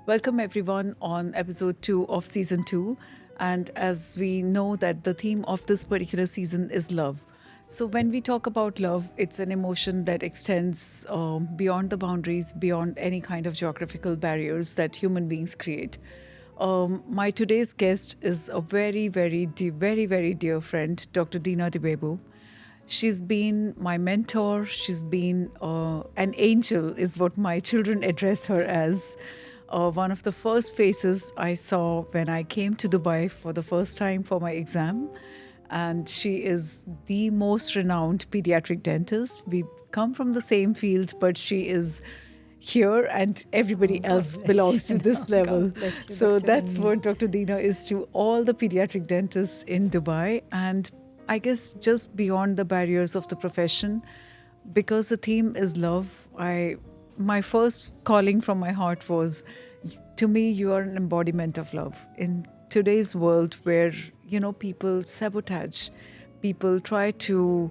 Welcome everyone on episode 2 of season 2. And as we know that the theme of this particular season is love. So when we talk about love, it's an emotion that extends beyond the boundaries, beyond any kind of geographical barriers that human beings create. My today's guest is a very, very dear friend, Dr. Dina Debaybo. She's been my mentor. She's been an angel, is what my children address her as. One of the first faces I saw when I came to Dubai for the first time for my exam. And she is the most renowned pediatric dentist. We come from the same field, but she is here and everybody else belongs to this level. So that's what Dr. Dina is to all the pediatric dentists in Dubai. And I guess just beyond the barriers of the profession, because the theme is love, my first calling from my heart was, to me, you are an embodiment of love. In today's world where, people sabotage, people try to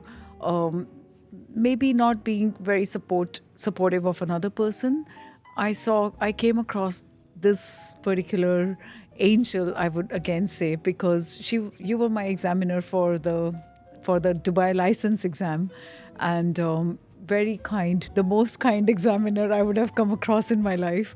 maybe not being very supportive of another person, I came across this particular angel, I would again say, because you were my examiner for the Dubai license exam, and very kind, the most kind examiner I would have come across in my life.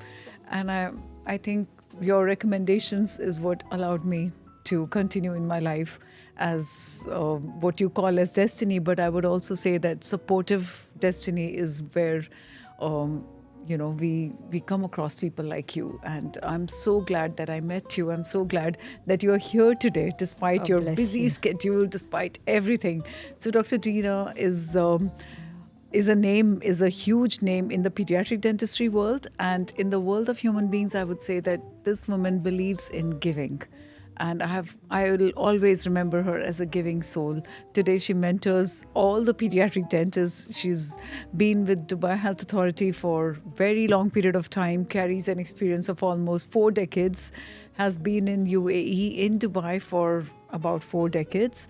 And I think your recommendations is what allowed me to continue in my life as what you call as destiny. But I would also say that supportive destiny is where, we come across people like you. And I'm so glad that I met you. I'm so glad that you're here today, despite your busy schedule, despite everything. So Dr. Dina is a huge name in the pediatric dentistry world, and in the world of human beings, I would say that this woman believes in giving. And I will always remember her as a giving soul. Today, she mentors all the pediatric dentists. She's been with Dubai Health Authority for a very long period of time, carries an experience of almost 4 decades, has been in UAE, in Dubai for about 4 decades,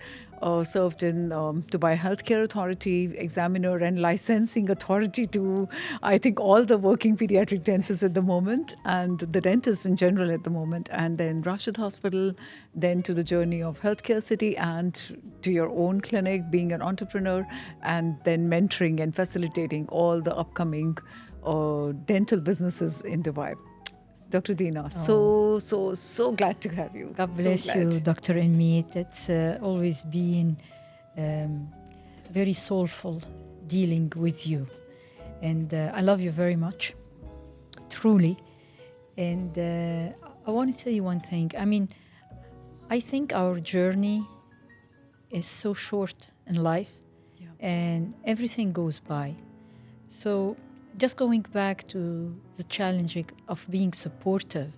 served in Dubai Healthcare Authority, examiner and licensing authority to, I think, all the working pediatric dentists at the moment, and the dentists in general at the moment, and then Rashid Hospital, then to the journey of Healthcare City, and to your own clinic, being an entrepreneur, and then mentoring and facilitating all the upcoming dental businesses in Dubai. Dr. Dina, so glad to have you. God bless you, Dr. Imneet. It's always been very soulful dealing with you. And I love you very much, truly. And I want to tell you one thing. I think our journey is so short in life, and everything goes by. So just going back to the challenge of being supportive,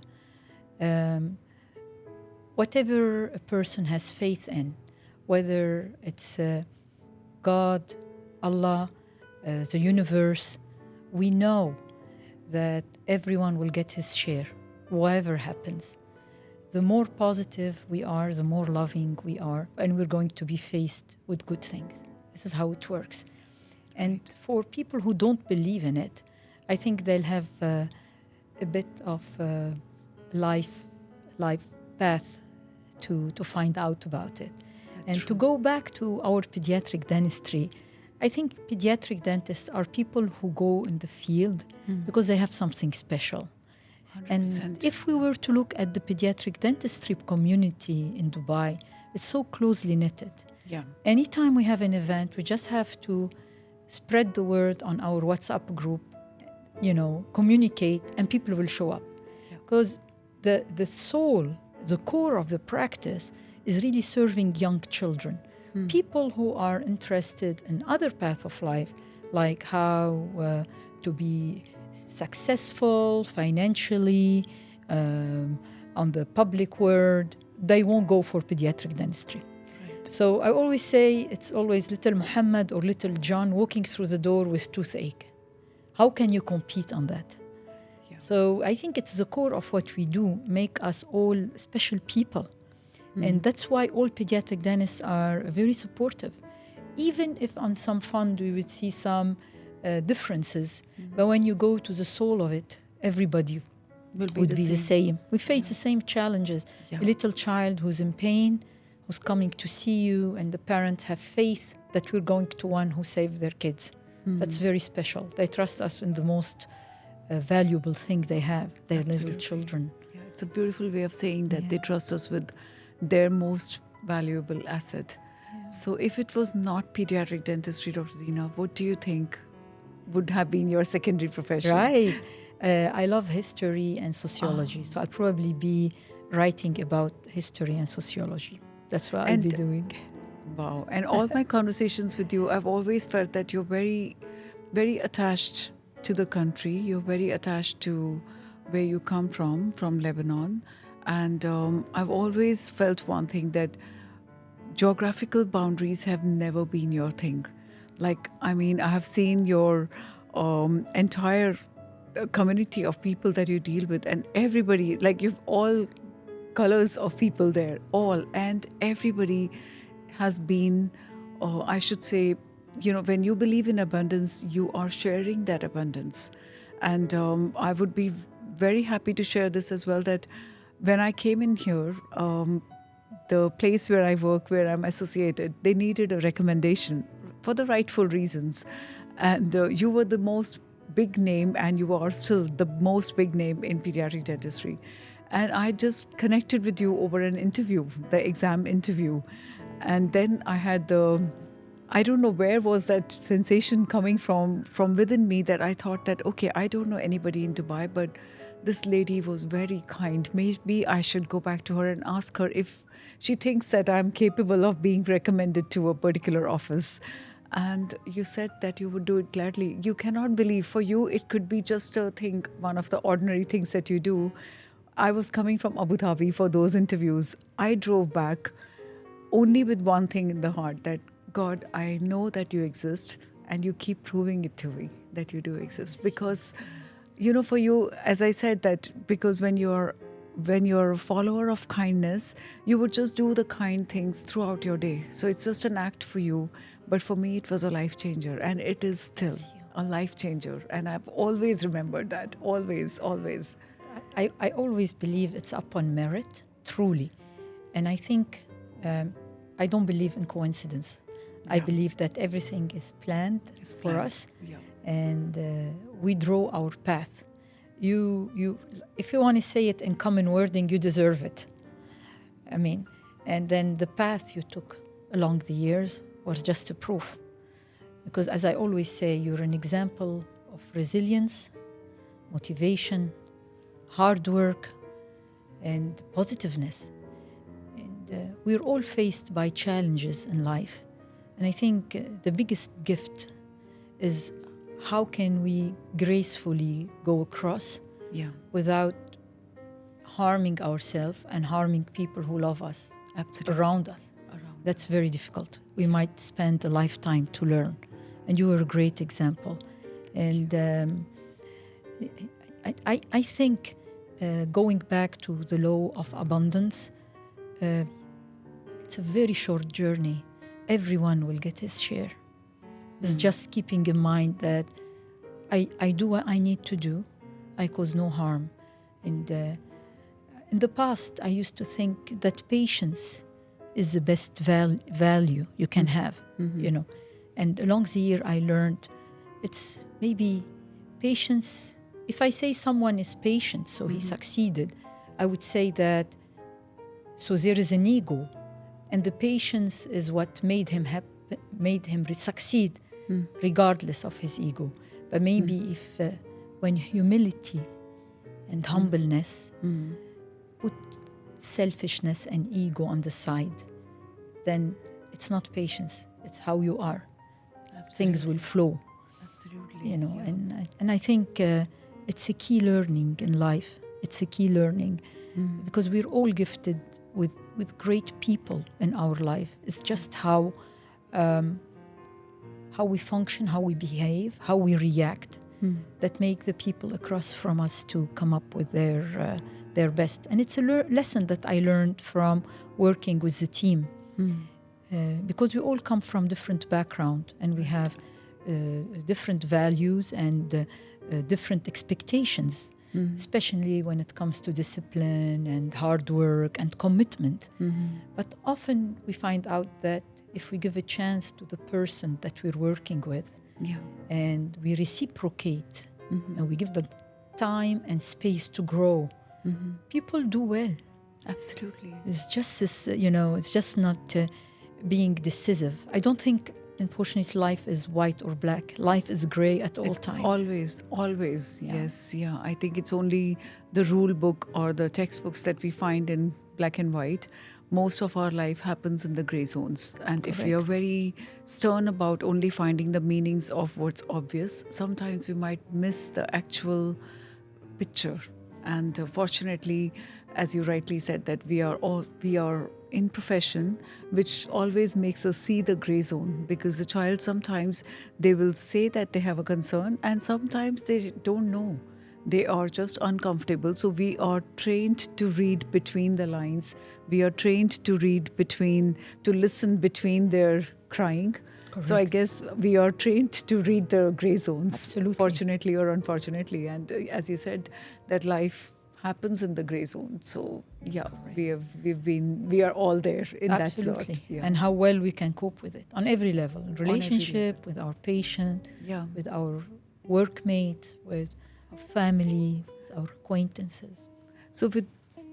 whatever a person has faith in, whether it's God, Allah, the universe, we know that everyone will get his share, whatever happens. The more positive we are, the more loving we are, and we're going to be faced with good things. This is how it works. And for people who don't believe in it, I think they'll have a bit of life path to find out about it. That's true. To go back to our pediatric dentistry, I think pediatric dentists are people who go in the field because they have something special. 100%. And if we were to look at the pediatric dentistry community in Dubai, it's so closely knitted. Yeah. Anytime we have an event, we just have to spread the word on our WhatsApp group, communicate, and people will show up. Because the soul, the core of the practice is really serving young children. People who are interested in other paths of life, like how to be successful financially, on the public world, they won't go for pediatric dentistry. So I always say it's always little Muhammad or little John walking through the door with toothache. How can you compete on that? Yeah. So I think it's the core of what we do, make us all special people. And that's why all pediatric dentists are very supportive. Even if on some fund we would see some differences, but when you go to the soul of it, everybody Will be would the be the same. same. We face the same challenges. Yeah. A little child who's in pain, who's coming to see you, and the parents have faith that we're going to one who saved their kids. That's very special. They trust us in the most valuable thing they have, their little Absolutely. children. Yeah, it's a beautiful way of saying that Yeah. they trust us with their most valuable asset. So if it was not pediatric dentistry, Dr. Dina, what do you think would have been your secondary profession? Right. I love history and sociology, so I'll probably be writing about history and sociology. That's what I'll be And- doing. Wow. And all my conversations with you, I've always felt that you're very, very attached to the country. You're very attached to where you come from Lebanon. And I've always felt one thing, that geographical boundaries have never been your thing. Like, I mean, I have seen your entire community of people that you deal with, and everybody, like, you've all colors of people there, all, and everybody has been, I should say, you know, when you believe in abundance, you are sharing that abundance. And I would be very happy to share this as well, that when I came in here, the place where I work, where I'm associated, they needed a recommendation for the rightful reasons. And you were the most big name, and you are still the most big name in pediatric dentistry. And I just connected with you over an interview, the exam interview. And then I had I don't know where was that sensation coming from within me, that I thought that, okay, I don't know anybody in Dubai, but this lady was very kind. Maybe I should go back to her and ask her if she thinks that I'm capable of being recommended to a particular office. And you said that you would do it gladly. You cannot believe, for you, it could be just a thing, one of the ordinary things that you do. I was coming from Abu Dhabi for those interviews. I drove back only with one thing in the heart, that God, I know that you exist, and you keep proving it to me that you do exist. Because, you know, for you, as I said, that because when you're a follower of kindness, you would just do the kind things throughout your day. So it's just an act for you. But for me, it was a life changer, and it is still a life changer. And I've always remembered that, always, always. I always believe it's upon merit, truly. And I think I don't believe in coincidence. I Yeah. believe that everything is planned It's for planned. us, Yeah. and we draw our path. If you want to say it in common wording, you deserve it. I mean, and then the path you took along the years was just a proof. Because as I always say, you're an example of resilience, motivation, hard work, and positiveness. And we're all faced by challenges in life. And I think the biggest gift is, how can we gracefully go across Yeah. without harming ourselves and harming people who love us Absolutely. around us? Around. That's very difficult. We might spend a lifetime to learn. And you were a great example. And I think going back to the law of abundance, it's a very short journey. Everyone will get his share. It's just keeping in mind that I do what I need to do. I cause no harm. And in the past, I used to think that patience is the best value you can have, you know. And along the year, I learned it's maybe patience. If I say someone is patient, so he succeeded, I would say that, so there is an ego, and the patience is what made him succeed, regardless of his ego. But maybe if when humility and humbleness put selfishness and ego on the side, then it's not patience, it's how you are. Things will flow. Absolutely. You know, and I think it's a key learning in life. It's a key learning because we're all gifted with great people in our life. It's just how we function, how we behave, how we react that make the people across from us to come up with their best. And it's a lesson that I learned from working with the team. Because we all come from different background, and we have different values and different expectations. especially when it comes to discipline and hard work and commitment. But often we find out that if we give a chance to the person that we're working with, and we reciprocate, and we give them time and space to grow, people do well. Absolutely. It's just this, it's just not being decisive. I don't think, unfortunately, life is white or black. Life is gray at all times. Always. Yes. Yeah. I think it's only the rule book or the textbooks that we find in black and white. Most of our life happens in the gray zones. And if we are very stern about only finding the meanings of what's obvious, sometimes we might miss the actual picture. And fortunately, as you rightly said, that we are in profession, which always makes us see the gray zone, because the child, sometimes they will say that they have a concern and sometimes they don't know. They are just uncomfortable. So we are trained to read between the lines. We are trained to listen between their crying. Correct. So I guess we are trained to read the gray zones. Absolutely. Fortunately or unfortunately. And as you said, that life happens in the gray zone. So we are all there in Absolutely. that slot. Yeah. And how well we can cope with it on every level, relationship, with our patient, with our workmates, with our family, with our acquaintances. So with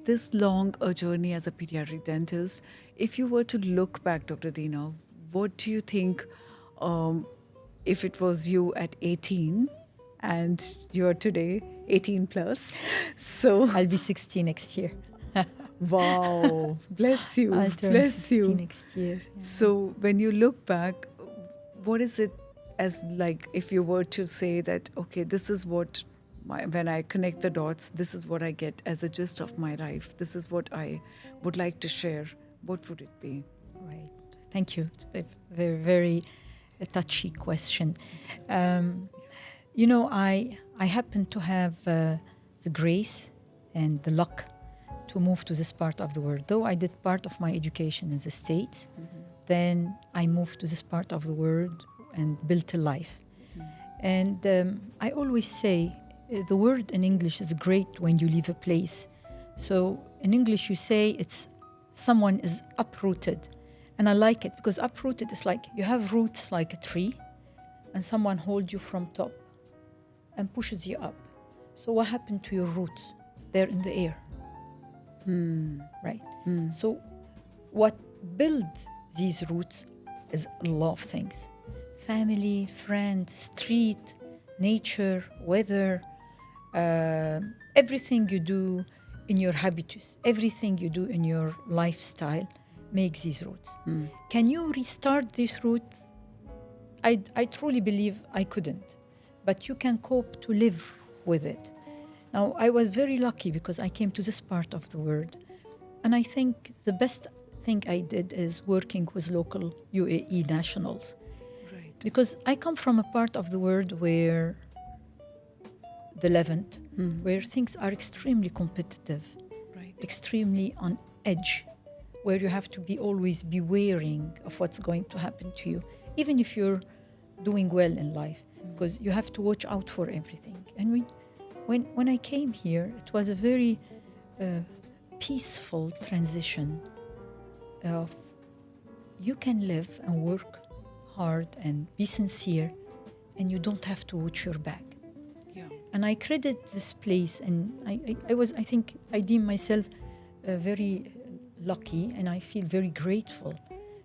this long journey as a pediatric dentist, if you were to look back, Dr. Dina, what do you think, if it was you at 18 and you're today 18 plus? So I'll be 60 next year. Wow, bless you. I'll turn bless 60 you. next year. Yeah. So when you look back, what is it as like, if you were to say that, okay, this is what, when I connect the dots, this is what I get as a gist of my life. This is what I would like to share. What would it be? Right. Thank you. It's a very, very touchy question. I happen to have the grace and the luck to move to this part of the world. Though I did part of my education in the States, then I moved to this part of the world and built a life. And I always say, the word in English is great when you leave a place. So in English you say it's someone is uprooted. And I like it because uprooted is like you have roots like a tree and someone holds you from top and pushes you up. So what happened to your roots? They're in the air. Right? So what builds these roots is a lot of things. Family, friend, street, nature, weather, everything you do in your habitus, everything you do in your lifestyle makes these roots. Can you restart these roots? I truly believe I couldn't, but you can cope to live with it. Now, I was very lucky because I came to this part of the world, and I think the best thing I did is working with local UAE nationals. Right. Because I come from a part of the world where the Levant, where things are extremely competitive, extremely on edge, where you have to always be wary of what's going to happen to you, even if you're doing well in life, because you have to watch out for everything. And when I came here, it was a very peaceful transition of you can live and work hard and be sincere, and you don't have to watch your back. And I credit this place, and I think I deem myself very lucky, and I feel very grateful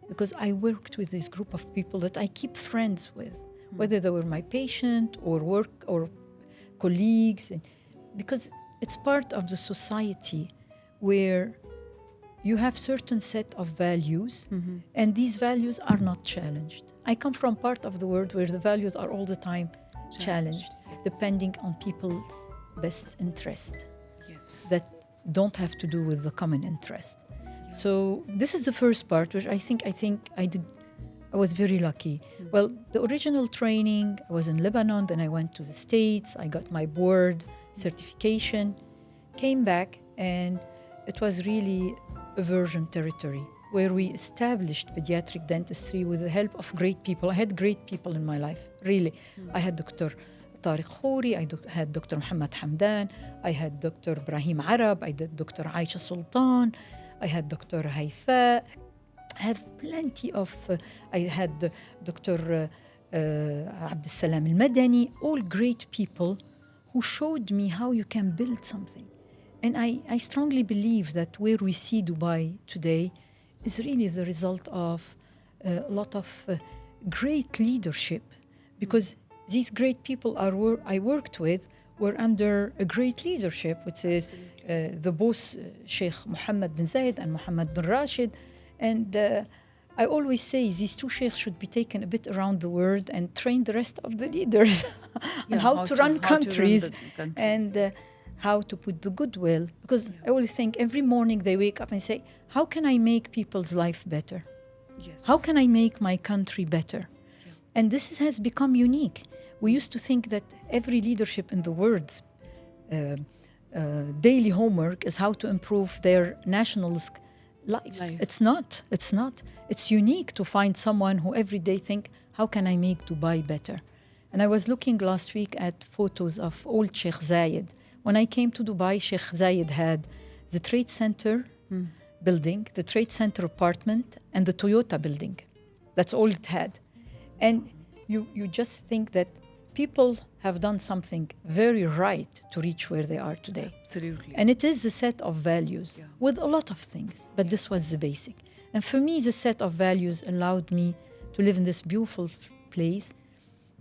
because I worked with this group of people that I keep friends with, whether they were my patient or work or colleagues, because it's part of the society where you have certain set of values, and these values are not challenged. I come from part of the world where the values are all the time challenged, depending on people's best interest. Yes. That don't have to do with the common interest. So this is the first part, which I think I was very lucky. Well, the original training, I was in Lebanon, then I went to the States, I got my board certification, came back, and it was really a virgin territory where we established pediatric dentistry with the help of great people. I had great people in my life, really. I had Dr. Tariq Khouri, had Dr. Muhammad Hamdan, I had Dr. Ibrahim Arab, I did Dr. Aisha Sultan, I had Dr. Haifa. I have plenty of, I had Dr. Abdul Salam Al-Madani, all great people who showed me how you can build something. And I strongly believe that where we see Dubai today is really the result of a lot of great leadership, because these great people I worked with were under a great leadership, which is the both Sheikh Mohammed bin Zayed and Mohammed bin Rashid. And I always say these two sheikhs should be taken a bit around the world and train the rest of the leaders on how to run countries and how to put the goodwill. Because I always think every morning they wake up and say, how can I make people's life better? Yes. How can I make my country better? Yeah. And this has become unique. We used to think that every leadership in the world's daily homework is how to improve their nationals' lives. It's not. It's unique to find someone who every day think, how can I make Dubai better? And I was looking last week at photos of old Sheikh Zayed. When I came to Dubai, Sheikh Zayed had the Trade Center building, the Trade Center apartment, and the Toyota building. That's all it had. And you just think that people have done something very right to reach where they are today. Absolutely. And it is a set of values with a lot of things, but this was the basic. And for me, the set of values allowed me to live in this beautiful place,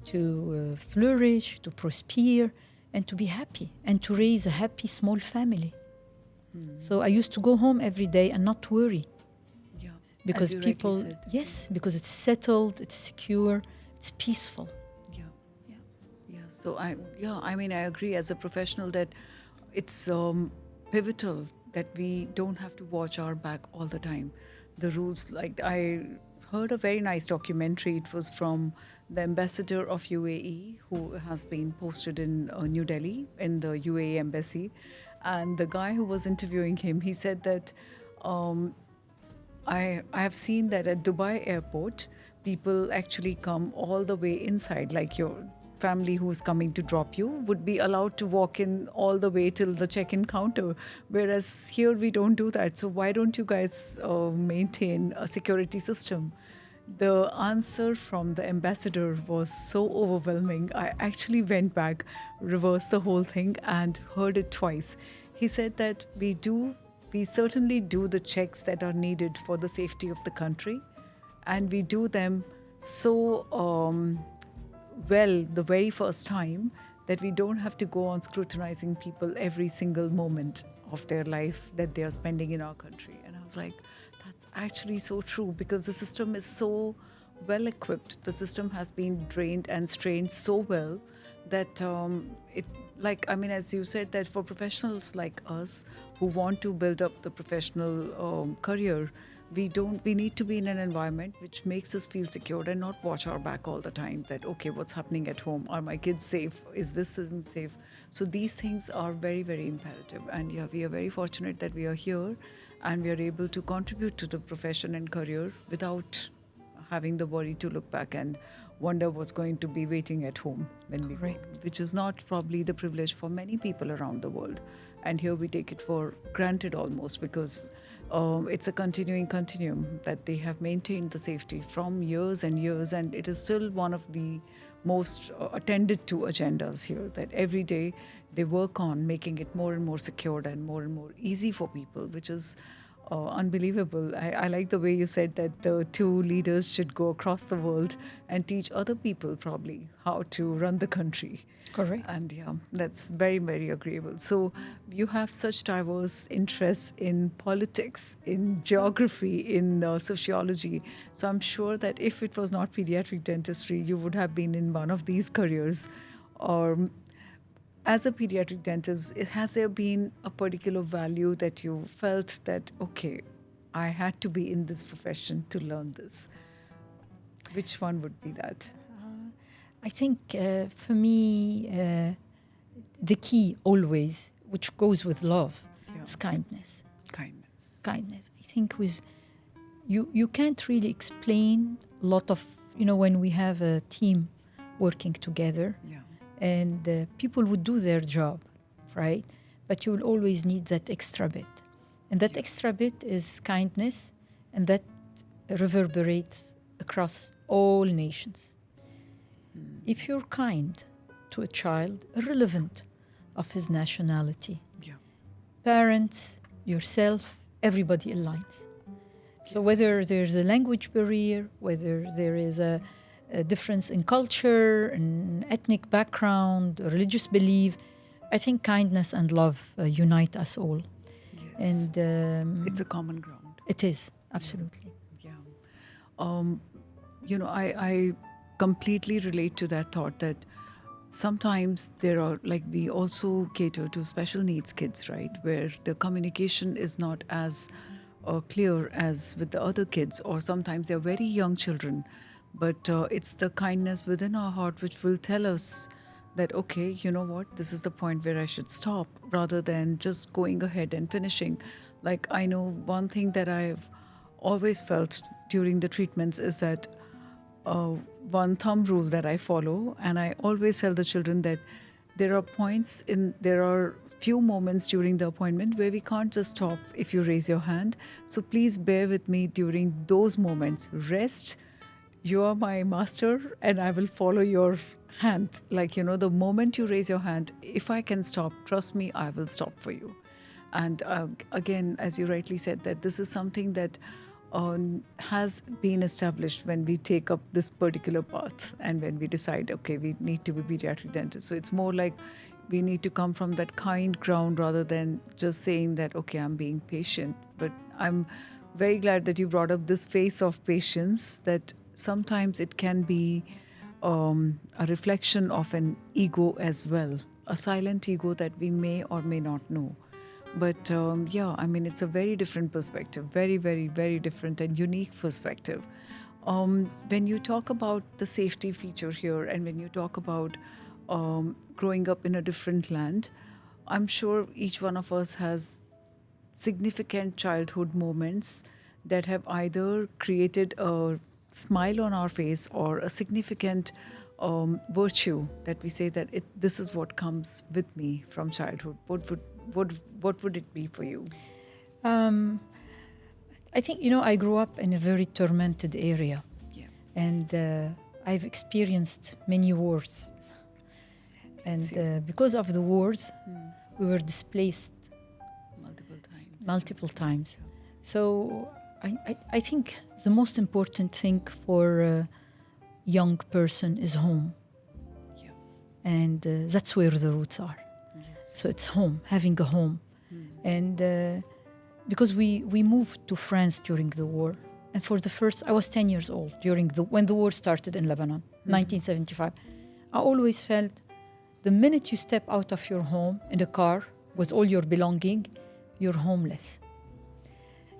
to flourish, to prosper, and to be happy, and to raise a happy small family. So I used to go home every day and not worry. Yeah. Because people, because it's settled, it's secure, it's peaceful. So I agree as a professional that it's pivotal that we don't have to watch our back all the time. The rules, like I heard a very nice documentary. It was from the ambassador of UAE, who has been posted in New Delhi in the UAE embassy. And the guy who was interviewing him, he said that I have seen that at Dubai airport, people actually come all the way inside, like your family who's coming to drop you would be allowed to walk in all the way till the check-in counter, whereas here we don't do that. So why don't you guys maintain a security system? The answer from the ambassador was so overwhelming. I actually went back, reversed the whole thing, and heard it twice. He said that we certainly do the checks that are needed for the safety of the country, and we do them so well the very first time that we don't have to go on scrutinizing people every single moment of their life that they are spending in our country. And I was like, that's actually so true, because the system is so well equipped. The system has been trained and strained so well that as you said, that for professionals like us who want to build up the professional career, we need to be in an environment which makes us feel secure and not watch our back all the time that, okay, what's happening at home? Are my kids safe? Isn't safe? So these things are very, very imperative. And we are very fortunate that we are here and we are able to contribute to the profession and career without having the worry to look back and wonder what's going to be waiting at home when we go, which is not probably the privilege for many people around the world. And here we take it for granted almost, because it's a continuum that they have maintained the safety from years and years, and it is still one of the most attended to agendas here, that every day they work on making it more and more secured and more easy for people, which is unbelievable. I like the way you said that the two leaders should go across the world and teach other people probably how to run the country. Correct. And that's very, very agreeable. So you have such diverse interests in politics, in geography, in sociology. So I'm sure that if it was not pediatric dentistry, you would have been in one of these careers. Or as a pediatric dentist, has there been a particular value that you felt that, okay, I had to be in this profession to learn this? Which one would be that? I think for me, the key always, which goes with love, is kindness. Kindness. I think with you can't really explain a lot of, when we have a team working together, and people would do their job, right? But you will always need that extra bit. And that extra bit is kindness, and that reverberates across all nations. If you're kind to a child, irrelevant of his nationality, parents, yourself, everybody aligns. So whether there's a language barrier, whether there is a difference in culture, an ethnic background, religious belief, I think kindness and love unite us all. Yes. And It's a common ground. it is, absolutely. Yeah. I completely relate to that thought that sometimes there are, like, we also cater to special needs kids, right? Where the communication is not as clear as with the other kids, or sometimes they're very young children. But it's the kindness within our heart which will tell us that, okay, you know what, this is the point where I should stop, rather than just going ahead and finishing. Like, I know one thing that I've always felt during the treatments is that one thumb rule that I follow, and I always tell the children that there are few moments during the appointment where we can't just stop if you raise your hand. So please bear with me during those moments. Rest. You are my master, and I will follow your hand. Like, the moment you raise your hand, if I can stop, trust me, I will stop for you. And again, as you rightly said, that this is something that has been established when we take up this particular path, and when we decide, okay, we need to be pediatric dentists. So it's more like we need to come from that kind ground, rather than just saying that, okay, I'm being patient. But I'm very glad that you brought up this phase of patience, that sometimes it can be a reflection of an ego as well, a silent ego that we may or may not know. But it's a very different perspective, very, very, very different and unique perspective. When you talk about the safety feature here, and when you talk about growing up in a different land, I'm sure each one of us has significant childhood moments that have either created a smile on our face, or a significant virtue that we say that this is what comes with me from childhood. What would it be for you? I think, I grew up in a very tormented area. Yeah. And I've experienced many wars. And because of the wars, we were displaced multiple times. So I think the most important thing for a young person is home. Yeah. And that's where the roots are. Yes. So it's home, having a home. And because we moved to France during the war. And I was 10 years old when the war started in Lebanon, 1975. I always felt the minute you step out of your home in a car with all your belonging, you're homeless.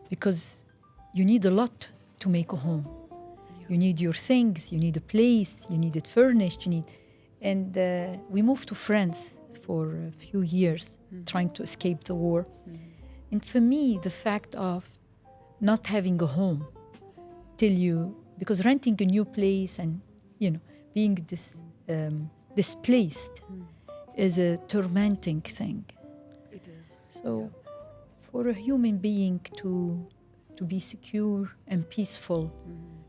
Because you need a lot to make a home. Yeah. You need your things, you need a place, you need it furnished, And we moved to France for a few years, trying to escape the war. And for me, the fact of not having a home because renting a new place and, being displaced is a tormenting thing. It is. So for a human being to be secure and peaceful,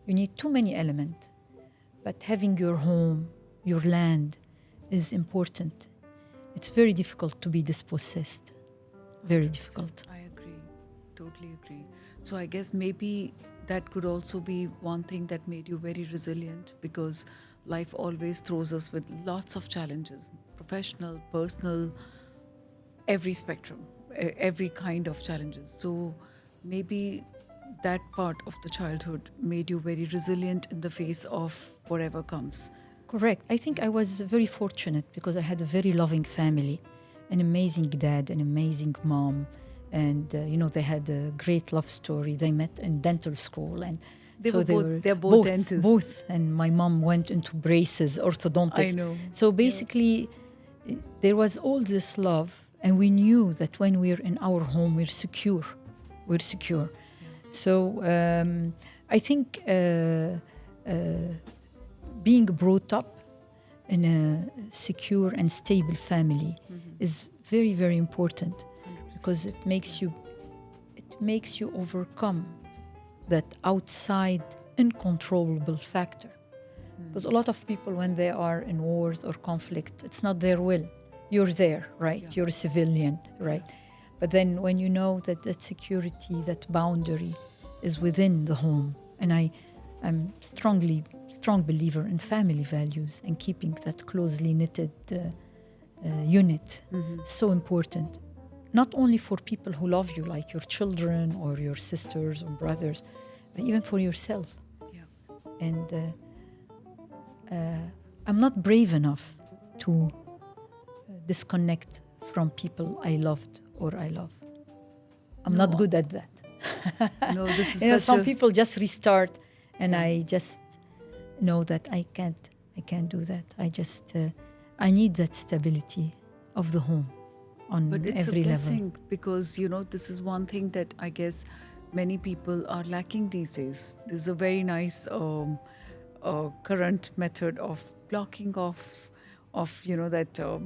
you need too many elements. But having your home, your land is important. It's very difficult to be dispossessed. Very difficult. I agree. Totally agree. So I guess maybe that could also be one thing that made you very resilient, because life always throws us with lots of challenges, professional, personal, every spectrum, every kind of challenges. So maybe that part of the childhood made you very resilient in the face of whatever comes. Correct. I think I was very fortunate because I had a very loving family, an amazing dad, an amazing mom. And, they had a great love story. They met in dental school. And they're both dentists. Both. And my mom went into braces, orthodontics. I know. So basically, there was all this love. And we knew that when we're in our home, we're secure. So I think being brought up in a secure and stable family is very, very important, 100%. because it makes you overcome that outside uncontrollable factor. Because a lot of people, when they are in wars or conflict, it's not their will. You're there, right? Yeah. You're a civilian, right? But then when you know that that security, that boundary is within the home, and I'm strong believer in family values and keeping that closely knitted unit. So important, not only for people who love you, like your children or your sisters or brothers, but even for yourself. Yeah. And I'm not brave enough to disconnect from people I loved or I love. I'm not good at that. No, this is You know, such some a... people just restart, and I just know that I can't do that. I need that stability of the home on But it's every a level. blessing because, this is one thing that I guess many people are lacking these days. This is a very nice current method of blocking off of, that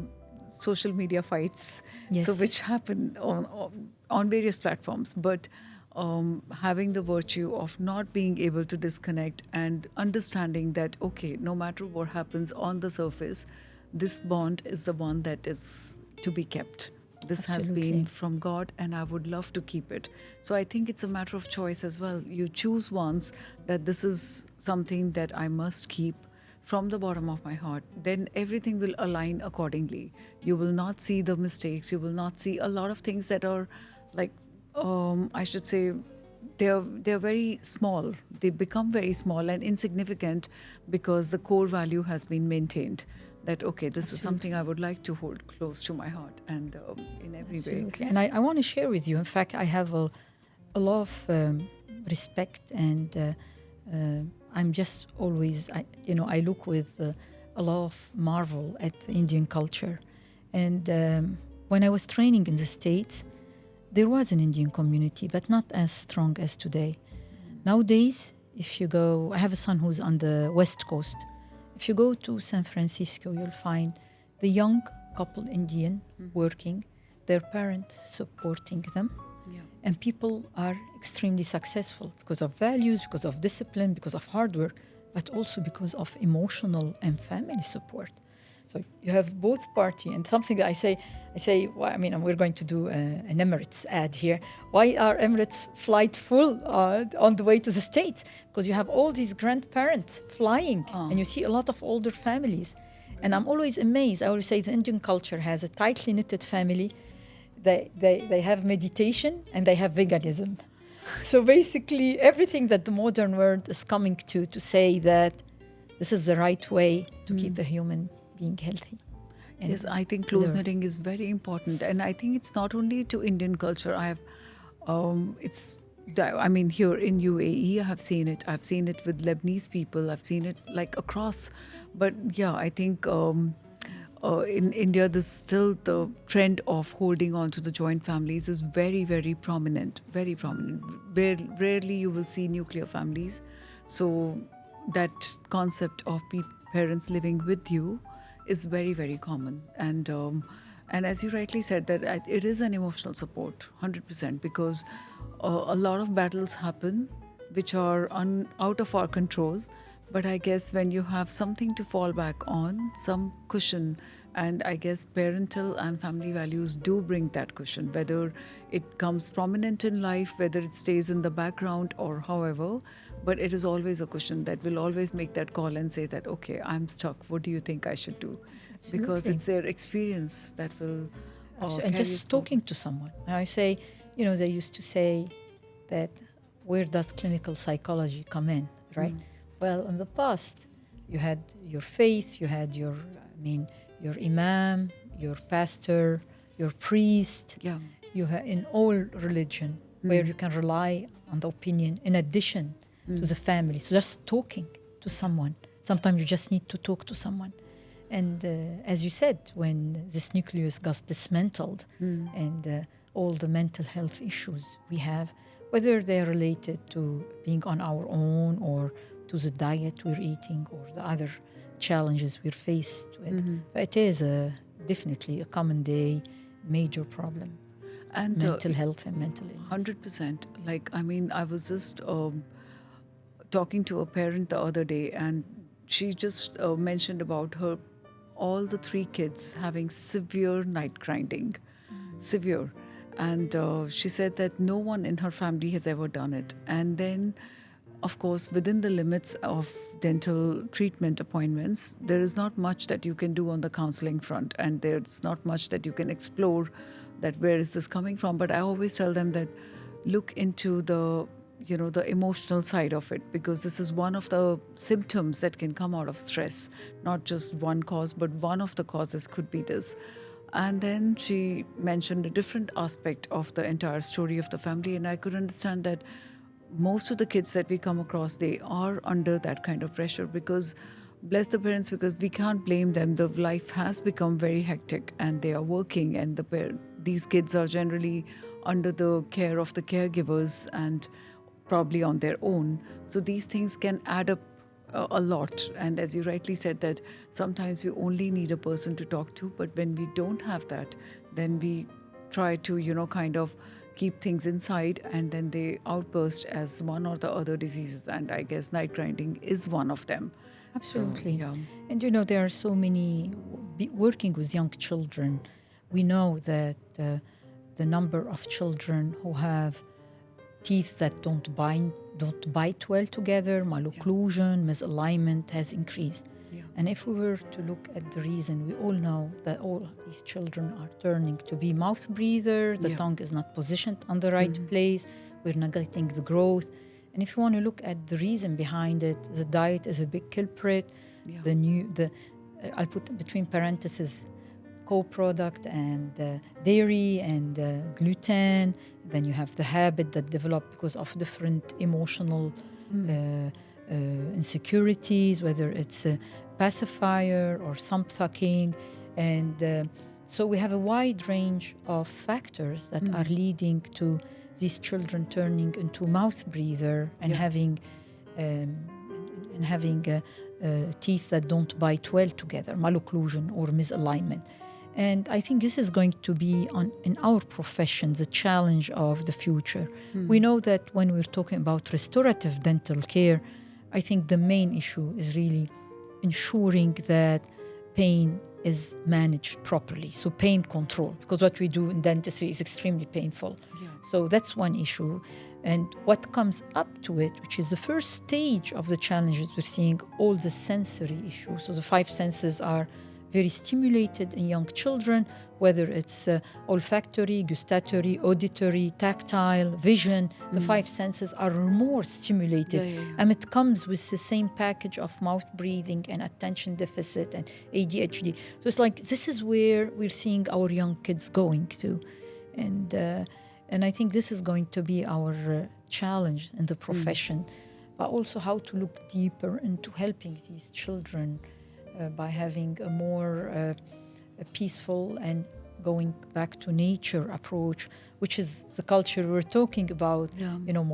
social media fights, Yes. so which happen on various platforms. But having the virtue of not being able to disconnect and understanding that, okay, no matter what happens on the surface, this bond is the one that is to be kept. This has Absolutely. been from God, and I would love to keep it. So I think it's a matter of choice as well. You choose once that this is something that I must keep from the bottom of my heart, then everything will align accordingly. You will not see the mistakes. You will not see a lot of things that are like, I should say, they're very small. They become very small and insignificant because the core value has been maintained. That, okay, this is something I would like to hold close to my heart and in every way. Absolutely. And I want to share with you. In fact, I have a lot of respect, and I'm just always, I look with a lot of marvel at Indian culture. And when I was training in the States, there was an Indian community, but not as strong as today. Nowadays, if you go, I have a son who's on the West Coast. If you go to San Francisco, you'll find the young couple Indian working, their parent supporting them, Yeah. and people are extremely successful because of values, because of discipline, because of hard work, but also because of emotional and family support. So you have both party, and something that I say, well, I mean, we're going to do an Emirates ad here. Why are Emirates flight full on the way to the States? Because you have all these grandparents flying, and you see a lot of older families. And I'm always amazed. I always say the Indian culture has a tightly knitted family. They have meditation and they have veganism. So basically, everything that the modern world is coming to say that this is the right way to keep a human being healthy. And Yes, I think close knitting is very important, and I think it's not only to Indian culture. Here in UAE, I have seen it. I've seen it with Lebanese people. I've seen it like across. But yeah, I think in India, there's still the trend of holding on to the joint families is very, very prominent. Very prominent. Rarely you will see nuclear families. So that concept of parents living with you is very, very common. And as you rightly said, that it is an emotional support, 100%, because a lot of battles happen which are out of our control. But I guess when you have something to fall back on, some cushion, and I guess parental and family values do bring that cushion, whether it comes prominent in life, whether it stays in the background or however, but it is always a cushion that will always make that call and say that, okay, I'm stuck. What do you think I should do? Absolutely. Because it's their experience that will and just talking to someone. I say, they used to say that where does clinical psychology come in, right? Well, in the past, you had your faith, you had your imam, your pastor, your priest. Yeah. You have in all religion where you can rely on the opinion in addition to the family. So just talking to someone. Sometimes you just need to talk to someone. And as you said, when this nucleus got dismantled and all the mental health issues we have, whether they're related to being on our own or to the diet we're eating or the other challenges we're faced with. But it is definitely a common day major problem. And Mental health and mental illness. 100%. Like, I mean, I was just talking to a parent the other day, and she just mentioned about her, all the three kids having severe night grinding, severe. And she said that no one in her family has ever done it. And then, of course, within the limits of dental treatment appointments, there is not much that you can do on the counseling front, and there's not much that you can explore that where is this coming from. But I always tell them that look into the the emotional side of it, because this is one of the symptoms that can come out of stress, not just one cause, but one of the causes could be this. And then she mentioned a different aspect of the entire story of the family, and I could understand that most of the kids that we come across, they are under that kind of pressure, because bless the parents, because we can't blame them. The life has become very hectic and they are working, and these kids are generally under the care of the caregivers and probably on their own. So these things can add up a lot. And as you rightly said, that sometimes we only need a person to talk to, but when we don't have that, then we try to kind of keep things inside, and then they outburst as one or the other diseases. And I guess night grinding is one of them. Absolutely. So, yeah. And there are so many, working with young children, we know that the number of children who have teeth that don't bite well together, malocclusion, misalignment has increased. Yeah. And if we were to look at the reason, we all know that all these children are turning to be mouth breather, the tongue is not positioned on the right place, we're negating the growth. And if you want to look at the reason behind it, the diet is a big culprit. Yeah. I'll put between parentheses co-product and dairy and gluten. Then you have the habit that develop because of different emotional insecurities, whether it's a pacifier or thumb sucking. And so we have a wide range of factors that are leading to these children turning into mouth breather and having teeth that don't bite well together, malocclusion or misalignment. And I think this is going to be in our profession the challenge of the future. We know that when we're talking about restorative dental care, I think the main issue is really ensuring that pain is managed properly. So pain control, because what we do in dentistry is extremely painful. Yeah. So that's one issue. And what comes up to it, which is the first stage of the challenges, we're seeing all the sensory issues. So the 5 senses are very stimulated in young children, whether it's olfactory, gustatory, auditory, tactile, vision. The 5 senses are more stimulated. And it comes with the same package of mouth breathing and attention deficit and ADHD. So it's like this is where we're seeing our young kids going to. And I think this is going to be our challenge in the profession, but also how to look deeper into helping these children by having a more a peaceful and going back to nature approach, which is the culture we're talking about.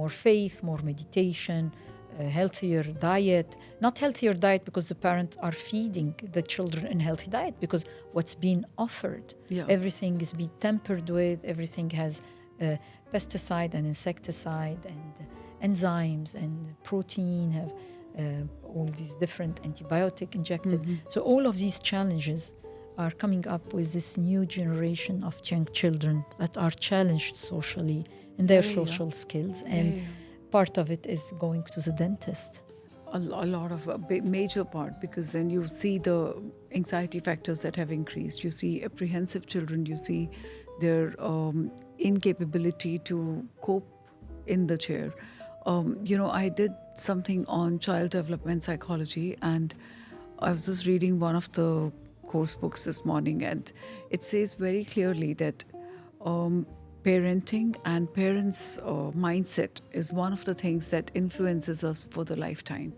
More faith, more meditation, healthier diet. Not healthier diet because the parents are feeding the children in healthy diet, because what's being offered, everything is being tampered with, everything has pesticide and insecticide and enzymes and protein, have all these different antibiotic injected. So all of these challenges are coming up with this new generation of young children that are challenged socially in their social skills. And part of it is going to the dentist. A lot of a major part, because then you see the anxiety factors that have increased. You see apprehensive children. You see their incapability to cope in the chair. I did something on child development psychology, and I was just reading one of the course books this morning, and it says very clearly that parenting and parents' mindset is one of the things that influences us for the lifetime.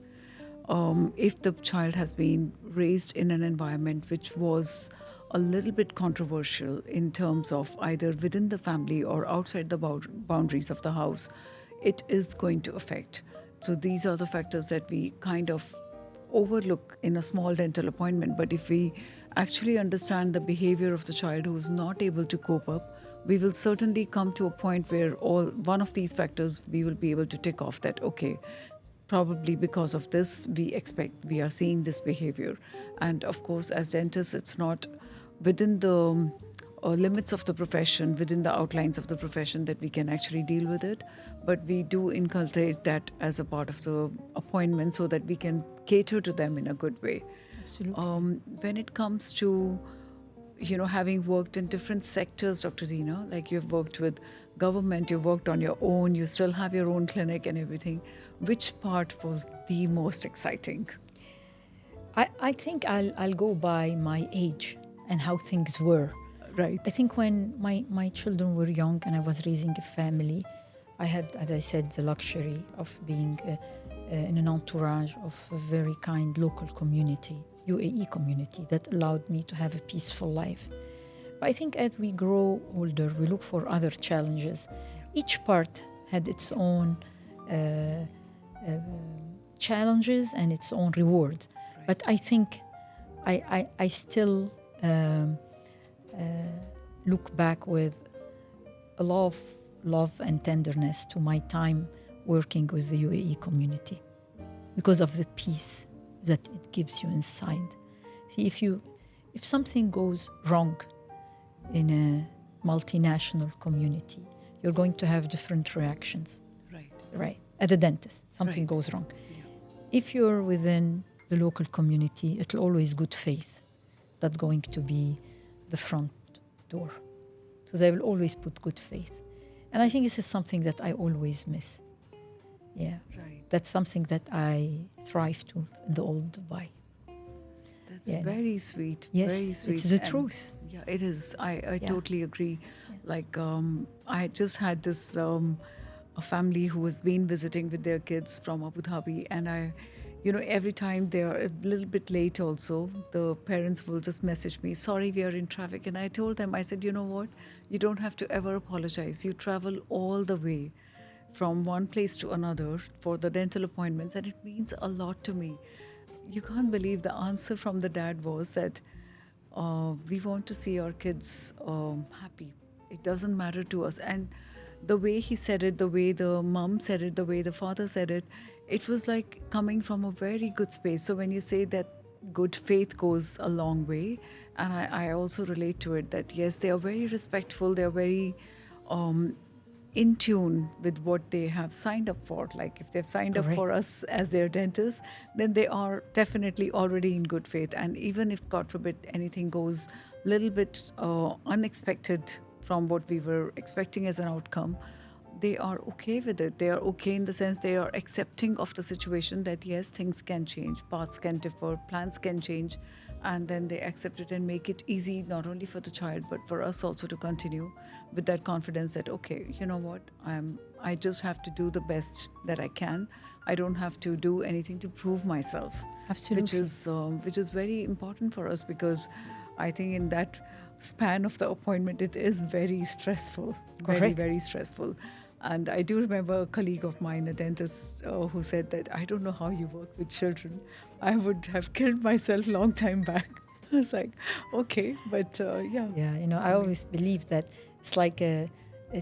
If the child has been raised in an environment which was a little bit controversial in terms of either within the family or outside the boundaries of the house, it is going to affect. So these are the factors that we kind of overlook in a small dental appointment. But if we actually understand the behavior of the child who is not able to cope up, we will certainly come to a point where one of these factors we will be able to tick off that, okay, probably because of this, we are seeing this behavior. And of course, as dentists, it's not within the limits of the profession, within the outlines of the profession, that we can actually deal with it. But we do inculcate that as a part of the appointment so that we can cater to them in a good way. Absolutely. When it comes to, having worked in different sectors, Dr. Dina, like you've worked with government, you've worked on your own, you still have your own clinic and everything. Which part was the most exciting? I think I'll go by my age and how things were. Right. I think when my children were young and I was raising a family, I had, as I said, the luxury of being in an entourage of a very kind local community, UAE community, that allowed me to have a peaceful life. But I think as we grow older, we look for other challenges. Each part had its own challenges and its own reward. Right. But I think I still look back with a lot of love and tenderness to my time working with the UAE community because of the peace that it gives you inside. See, if something goes wrong in a multinational community, you're going to have different reactions. Right. At the dentist, something goes wrong. Yeah. If you're within the local community, it'll always good faith that's going to be the front door. So they will always put good faith. And I think this is something that I always miss. Yeah. Right. That's something that I thrive to in the old Dubai. That's very sweet. Yes, very sweet. it's the And truth. Yeah, it is. I totally agree. Yeah. Like, I just had this a family who has been visiting with their kids from Abu Dhabi, and every time they are a little bit late also, the parents will just message me, sorry, we are in traffic. And I told them, I said, you know what? You don't have to ever apologize. You travel all the way from one place to another for the dental appointments, and it means a lot to me. You can't believe the answer from the dad was that we want to see our kids happy. It doesn't matter to us. And the way he said it, the way the mom said it, the way the father said it, it was like coming from a very good space. So when you say that good faith goes a long way, and I also relate to it that yes, they are very respectful, they are very in tune with what they have signed up for. Like if they've signed up for us as their dentists, then they are definitely already in good faith. And even if, God forbid, anything goes a little bit unexpected from what we were expecting as an outcome, they are okay with it. They are okay in the sense they are accepting of the situation that yes, things can change, paths can differ, plans can change, and then they accept it and make it easy not only for the child but for us also to continue with that confidence that okay, you know what, I just have to do the best that I can. I don't have to do anything to prove myself. Absolutely. Which is very important for us, because I think in that span of the appointment it is very stressful. Very, very stressful. And I do remember a colleague of mine, a dentist, who said that, I don't know how you work with children. I would have killed myself long time back. I was like, okay, but yeah. Yeah, I always believe that it's like a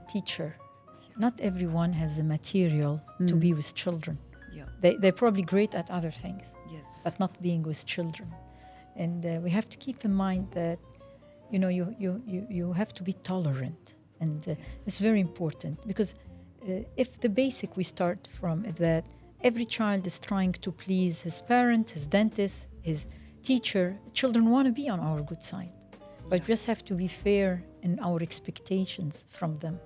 teacher. Not everyone has the material to be with children. Yeah. They're probably great at other things, Yes. but not being with children. And we have to keep in mind that, you have to be tolerant. And it's very important, because if the basic we start from is that every child is trying to please his parent, his dentist, his teacher, children want to be on our good side. But we just have to be fair in our expectations from them,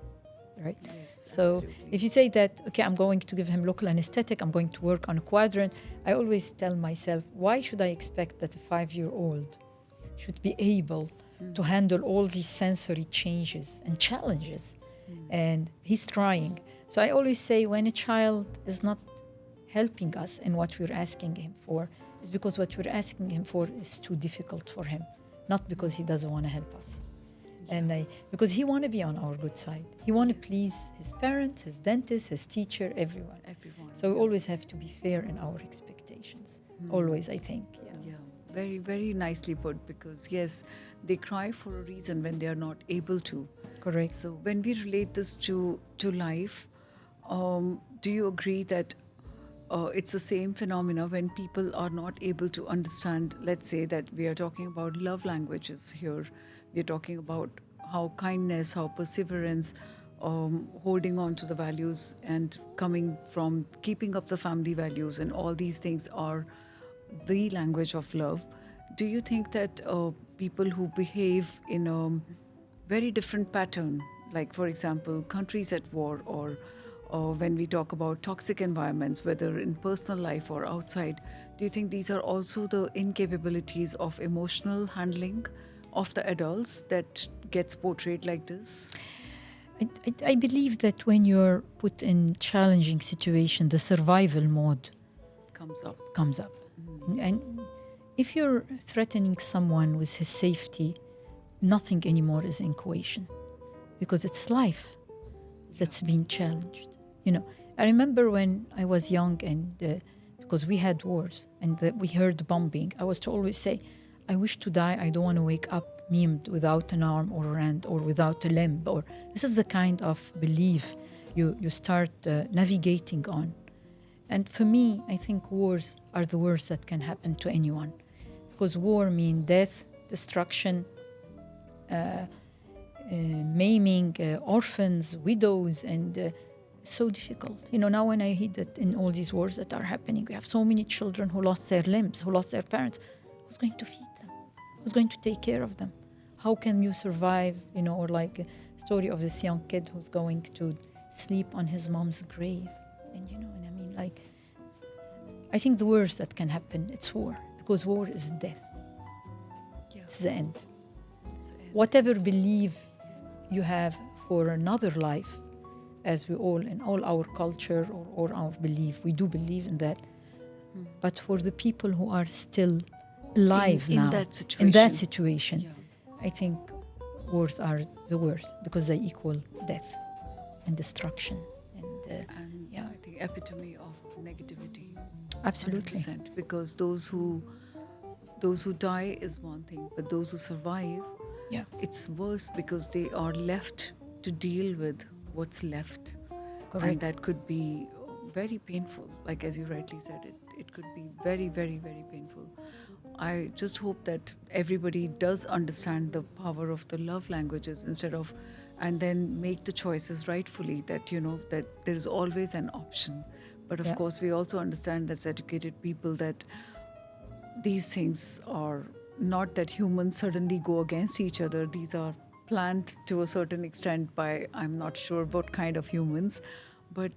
right? Yes, So absolutely. if you say that, okay, I'm going to give him local anesthetic, I'm going to work on a quadrant, I always tell myself, why should I expect that a 5-year-old should be able to handle all these sensory changes and challenges? And he's trying. So I always say, when a child is not helping us in what we're asking him for, it's because what we're asking him for is too difficult for him, not because he doesn't want to help us. And because he want to be on our good side. He want to please his parents, his dentist, his teacher, everyone. Everyone. So we always have to be fair in our expectations. always, I think. Yeah, very, very nicely put, because yes, they cry for a reason when they are not able to. Correct. So when we relate this to life, do you agree that it's the same phenomena when people are not able to understand? Let's say that we are talking about love languages here. We are talking about how kindness, how perseverance, holding on to the values and coming from keeping up the family values, and all these things are the language of love. Do you think that people who behave in a very different pattern, like for example, countries at war, or when we talk about toxic environments, whether in personal life or outside, do you think these are also the incapabilities of emotional handling of the adults that gets portrayed like this? I believe that when you're put in challenging situation, the survival mode Comes up. And if you're threatening someone with his safety, nothing anymore is in equation, because it's life that's being challenged. I remember when I was young, and because we had wars and we heard bombing, I was to always say, I wish to die, I don't want to wake up maimed without an arm or a hand or without a limb. Or this is the kind of belief you start navigating on. And for me, I think wars are the worst that can happen to anyone, because war means death, destruction, maiming, orphans, widows, and so difficult. Now when I hear that in all these wars that are happening, we have so many children who lost their limbs, who lost their parents. Who's going to feed them? Who's going to take care of them? How can you survive? Or like a story of this young kid who's going to sleep on his mom's grave. And what I mean? Like, I think the worst that can happen, it's war, because war is death. Yeah. It's the end. It's the end. Whatever belief you have for another life, as we all, in all our culture or our belief, we do believe in that. But for the people who are still alive in now, in that situation, yeah. I think wars are the worst, because they equal death and destruction. And yeah. I think epitome of negativity. Absolutely. 100%, because those who die is one thing, but those who survive, Yeah. it's worse, because they are left to deal with what's left. Correct. And that could be very painful. Like as you rightly said, it could be very, very, very painful. I just hope that everybody does understand the power of the love languages, and then make the choices rightfully, that that there's always an option. But of Yeah. course, we also understand as educated people that these things are not that humans suddenly go against each other. These are planned to a certain extent by, I'm not sure what kind of humans, but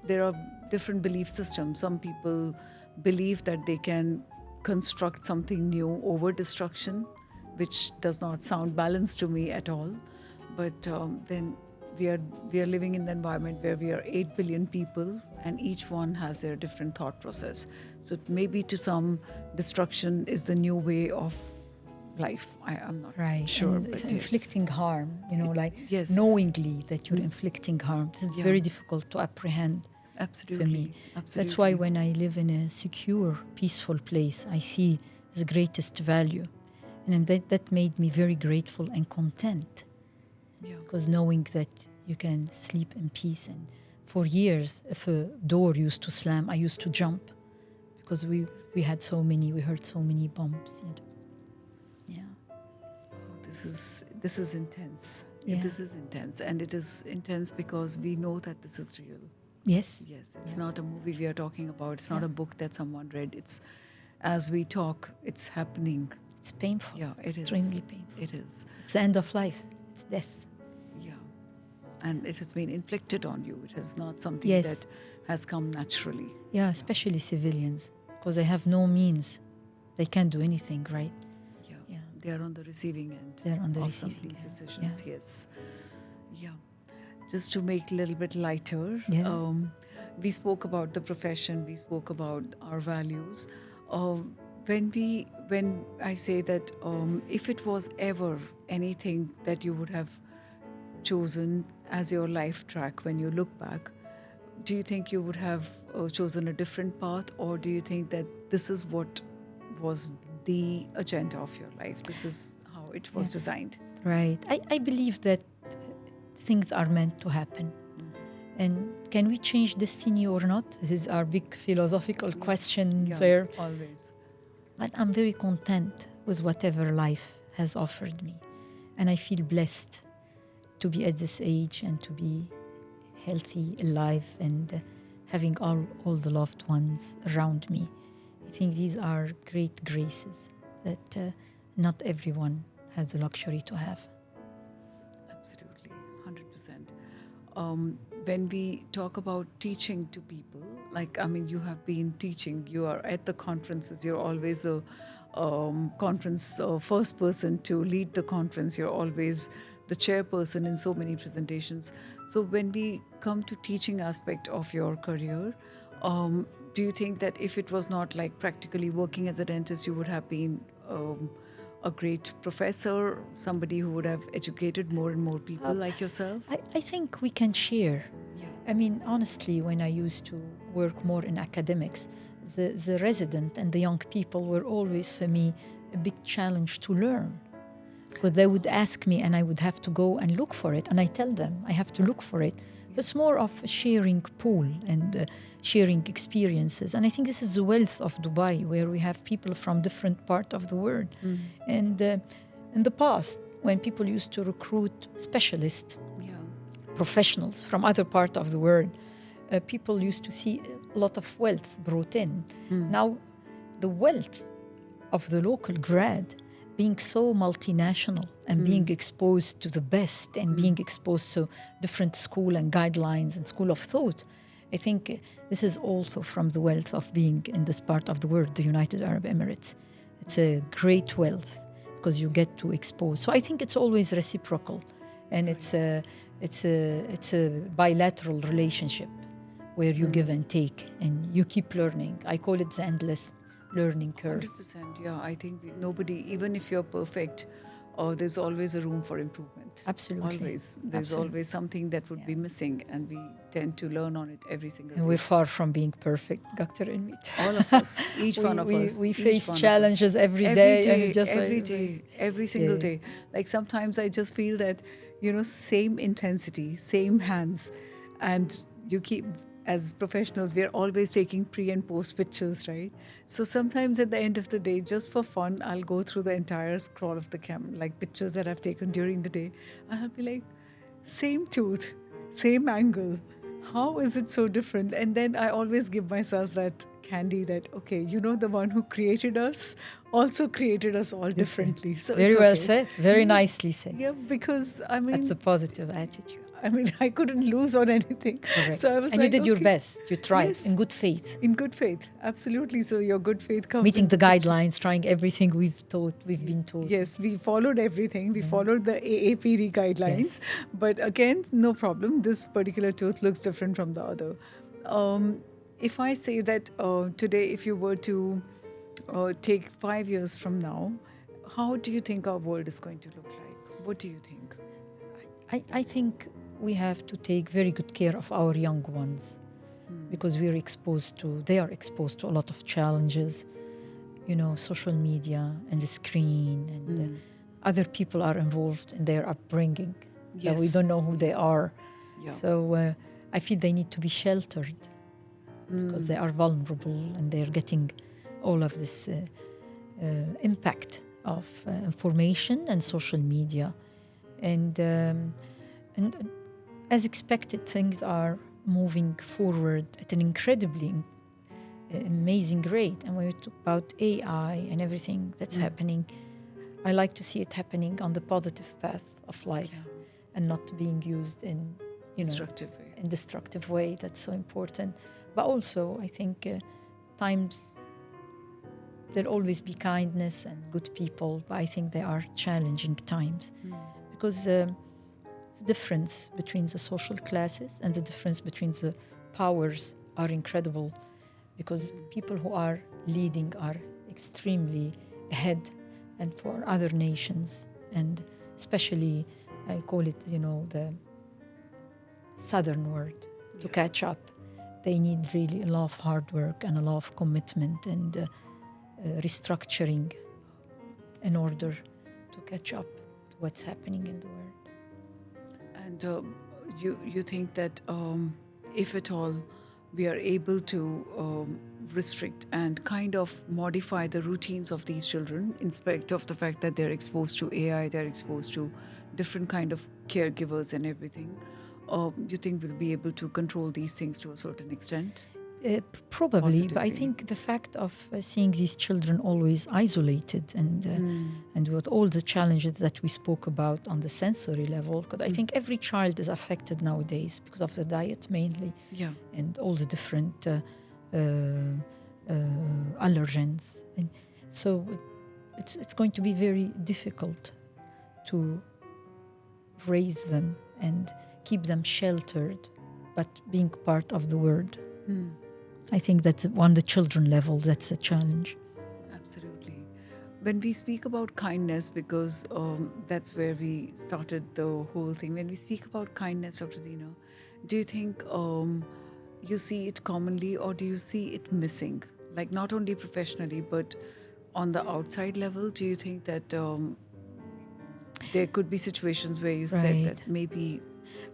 there are different belief systems. Some people believe that they can construct something new over destruction, which does not sound balanced to me at all. But then we are living in the environment where we are 8 billion people, and each one has their different thought process. So maybe to some, destruction is the new way of life. I'm not Right. sure, And but yes. inflicting harm, Yes. knowingly that you're inflicting harm. This is Yeah. very difficult to apprehend. Absolutely. For me. Absolutely. That's why when I live in a secure, peaceful place, I see the greatest value. And that made me very grateful and content, Yeah. because knowing that you can sleep in peace. And for years, if a door used to slam, I used to jump, because we heard so many bombs. Yeah. This is intense. Yeah. This is intense, and it is intense because we know that this is real. Yes. Yes, it's Yeah. not a movie we are talking about. It's not Yeah. a book that someone read. It's, as we talk, it's happening. It's painful. Yeah, it is. Extremely painful. It is. It's the end of life. It's death. Yeah. And it has been inflicted on you. It is not something Yes. that has come naturally. Yeah, especially civilians, because they have no means. They can't do anything, right? Yeah. Yeah. They are on the receiving end They're on the of some of receiving these end. decisions. Yes. Yeah. Just to make a little bit lighter, Yeah. we spoke about the profession, we spoke about our values. When I say that if it was ever anything that you would have chosen as your life track when you look back, do you think you would have chosen a different path, or do you think that this is what was the agenda of your life? This is how it was designed. Right. I believe that things are meant to happen. And can we change destiny or not? This is our big philosophical question there. Always. But I'm very content with whatever life has offered me. And I feel blessed to be at this age and to be healthy, alive, and having all the loved ones around me. I think these are great graces that not everyone has the luxury to have. Absolutely, 100%. When we talk about teaching to people, like, I mean, you have been teaching, you are at the conferences, you're always a conference first person to lead the conference, you're always the chairperson in so many presentations. So when we come to teaching aspect of your career, do you think that if it was not like practically working as a dentist, you would have been a great professor, somebody who would have educated more and more people like yourself? I think we can share. Yeah. I mean, honestly, when I used to work more in academics, the resident and the young people were always, for me, a big challenge to learn. Because they would ask me and I would have to go and look for it. And I tell them, I have to look for it. It's more of a sharing pool and sharing experiences. And I think this is the wealth of Dubai, where we have people from different parts of the world. And in the past, when people used to recruit specialists, professionals from other parts of the world, people used to see a lot of wealth brought in. Now, the wealth of the local grad being so multinational and being exposed to the best and being exposed to different school and guidelines and school of thought, I think this is also from the wealth of being in this part of the world, the United Arab Emirates. It's a great wealth because you get to expose. So I think it's always reciprocal, and it's a bilateral relationship where you give and take and you keep learning. I call it the endless learning curve. 100%, yeah. I think nobody, even if you're perfect, there's always a room for improvement. Absolutely. Always. There's always something that would be missing, and we tend to learn on it every single And day. we're far from being perfect, Dr. Imneet. All of us, each one of us. We each face one of us. challenges every day. Every single day. Like sometimes I just feel that, same intensity, same hands, and you keep, as professionals, we're always taking pre and post pictures, right? So sometimes at the end of the day, just for fun, I'll go through the entire scroll of the camera, like pictures that I've taken during the day, and I'll be like, same tooth, same angle. How is it so different? And then I always give myself that candy that, okay, the one who created us also created us all differently. So very it's well okay. said, very nicely said. Yeah, because I mean, that's a positive attitude. I couldn't lose on anything. Correct. So I was and like, you did your okay. best. You tried Yes. in good faith. In good faith, absolutely. So your good faith comes. Meeting the into picture. guidelines, trying everything we've been taught. Yes, we followed everything. We followed the AAPD guidelines. But again, no problem. This particular tooth looks different from the other. If I say that today, if you were to take 5 years from now, how do you think our world is going to look like? What do you think? I think we have to take very good care of our young ones because they are exposed to a lot of challenges, social media and the screen, and other people are involved in their upbringing. Yes. So we don't know who they are. Yeah. So I feel they need to be sheltered because they are vulnerable and they're getting all of this impact of information and social media. And as expected, things are moving forward at an incredibly amazing rate. And when we talk about AI and everything that's happening, I like to see it happening on the positive path of life and not being used in destructive way. That's so important. But also, I think times there'll always be kindness and good people, but I think they are challenging times because the difference between the social classes and the difference between the powers are incredible because people who are leading are extremely ahead and for other nations, and especially I call it, the southern world to catch up. they need really a lot of hard work and a lot of commitment and restructuring in order to catch up to what's happening in the world. And you think that if at all we are able to restrict and kind of modify the routines of these children in spite of the fact that they're exposed to AI, they're exposed to different kind of caregivers and everything, you think we'll be able to control these things to a certain extent? Probably, Positively. but I think the fact of seeing these children always isolated and with all the challenges that we spoke about on the sensory level, because I think every child is affected nowadays because of the diet mainly, Yeah. and all the different allergens, and so it's going to be very difficult to raise them and keep them sheltered, but being part of the world. I think that's on the children level, that's a challenge. Absolutely. When we speak about kindness, because that's where we started the whole thing, when we speak about kindness, Dr. Dina, do you think you see it commonly or do you see it missing? Like not only professionally, but on the outside level, do you think that there could be situations where you said Right. that maybe...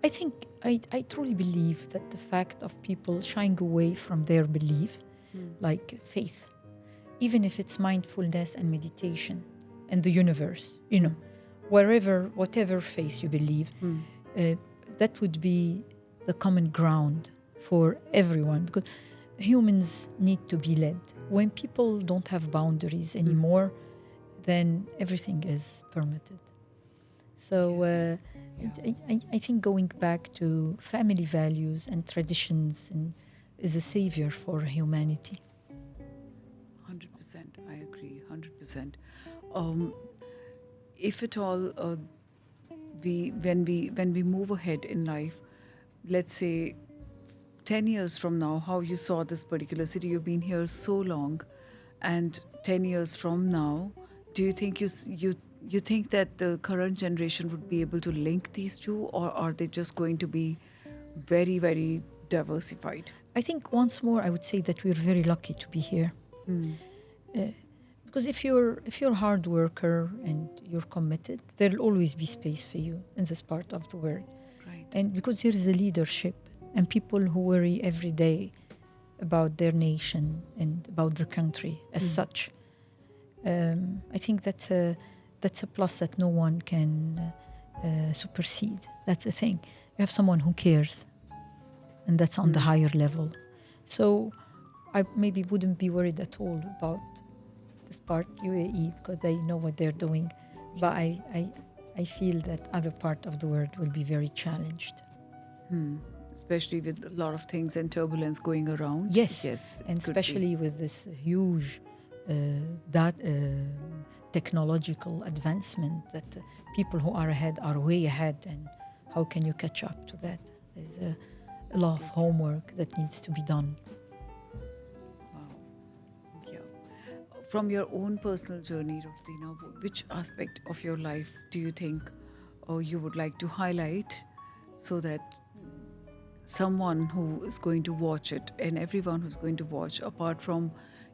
I think I truly believe that the fact of people shying away from their belief, like faith, even if it's mindfulness and meditation and the universe, whatever faith you believe, that would be the common ground for everyone, because humans need to be led. When people don't have boundaries anymore, then everything is permitted. So Yes. I think going back to family values and traditions is a savior for humanity. 100%, I agree, 100%. If at all, when we move ahead in life, let's say 10 years from now, how you saw this particular city, you've been here so long, and 10 years from now, do you think you think that the current generation would be able to link these two, or are they just going to be very, very diversified? I think once more I would say that we're very lucky to be here. Because if you're a hard worker and you're committed, there'll always be space for you in this part of the world. Right. And because there is a leadership and people who worry every day about their nation and about the country as such, I think that's a plus that no one can supersede. That's the thing. You have someone who cares, and that's on the higher level. So I maybe wouldn't be worried at all about this part, UAE, because they know what they're doing. But I feel that other part of the world will be very challenged. Especially with a lot of things and turbulence going around. Yes, Yes. and it could be. especially with this huge technological advancement that people who are ahead are way ahead, and how can you catch up to that? There's a lot of homework that needs to be done. Wow. Yeah. From your own personal journey, Dr. Dina, which aspect of your life do you think you would like to highlight so that someone who is going to watch it and everyone who's going to watch, apart from